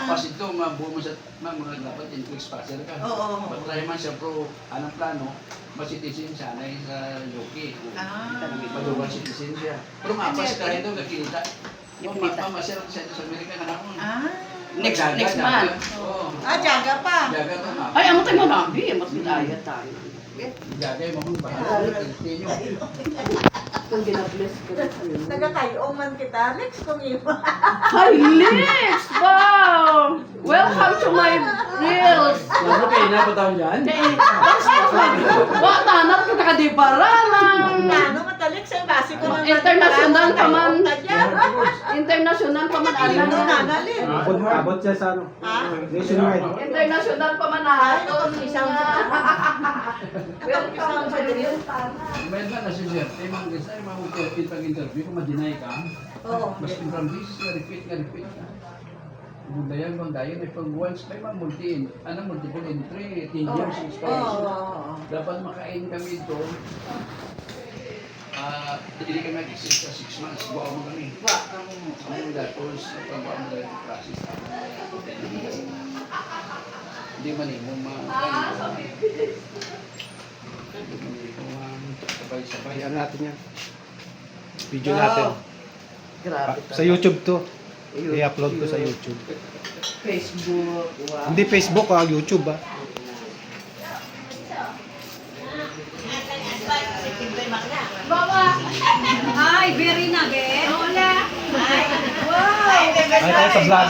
Tapos ito, mabuo mo sa mga dapat influx passer ka. Oo. Patry man siya, pero anong plano, masitisin siya na sa Yoki. Madugang citizen siya. Pero mapas ka rin doon, nakikita. Yung mamasya siya sa Amerika na naman. Next month. Oo. Jaga pa. Jaga to na. Ay, amo tayo mamabi. Mas bidaya tayo. Jaga yung mga bahala. Tinyo. Kung ginabless ko rin sa'yo. Nagkakayo man kita. Next kong iba. Hi, Lex! Wow! Welcome to my reels! Ano kayo na taon dyan? Wala na kita ka di paralang. Ano matalik sa base ko naman. International pa man. International pa man alam Ano na. nanalin? Abot siya sa ano? Nationwide. International pa man ato. Welcome to the reels. May ba na siya, sir? May mga guys, ay mga pag-interview, kung ma-deny ka, Oo. mas from this, repeat ka. Bundayan, ay pag once, may mga multiple entry, 10 years expiration. Dapat makain kami ito. Hindi kami nag-exist sa 6 months, buwa mo kami. Ang tapos, pag-buwa mo kami process. Hindi man yung sabay-sabay. Ano natin yan? Video natin. Grabe. Sa YouTube to. I-upload ko sa YouTube. Facebook. Wow. Hindi Facebook YouTube Baba. Ay, very nugget. Hola. Ay, wow. Ay, tayo sa vlog.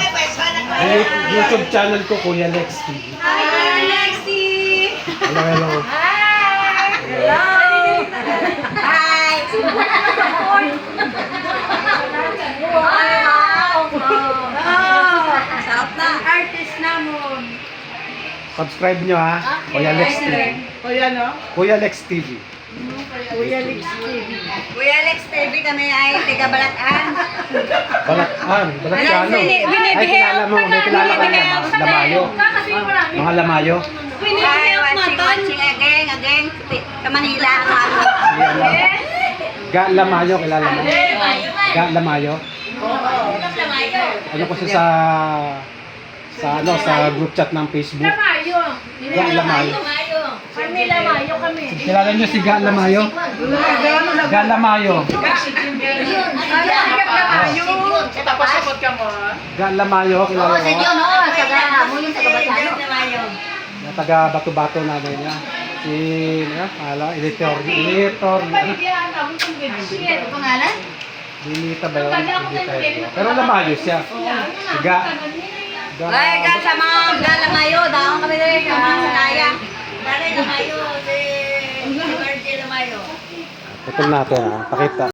YouTube channel ko, Kuya Lex TV. Hi, Lexi. Hello, hello. Hi. Hello. Hi. Wow. Sarap na. Artist namon. Subscribe nyo ha. Kuya Lex TV. Kuya no? Kuya Lex TV. Kuya Lex TV. Kuya Lex TV kami ay taga Balatan. Balakano. Ay, kilala mo. May kilala ka Lamayo. Mga Lamayo. Ay, watching again. Sa Manila. Ga Lamayo, kilala mo? Ga Lamayo. Ano ko siya sa group chat ng Facebook. Lamayo. Ga Lamayo. Kami Lamayo kami. Kilala niyo si Ga Lamayo? Ga Lamayo. Tapos sabot ka mo. Ga Lamayo, kilala mo? Lamayo. Taga Bato-Bato namin niya. Si, editor. Pangalan? Lilita ba yun? Lilita yun. Pero Lamayo siya. Si Ga. Ay, sa mga Lamayo, daon kami rin sa mga Sanaya. Dali Lamayo, si Virgil Lamayo. Putol natin ha. Pakita.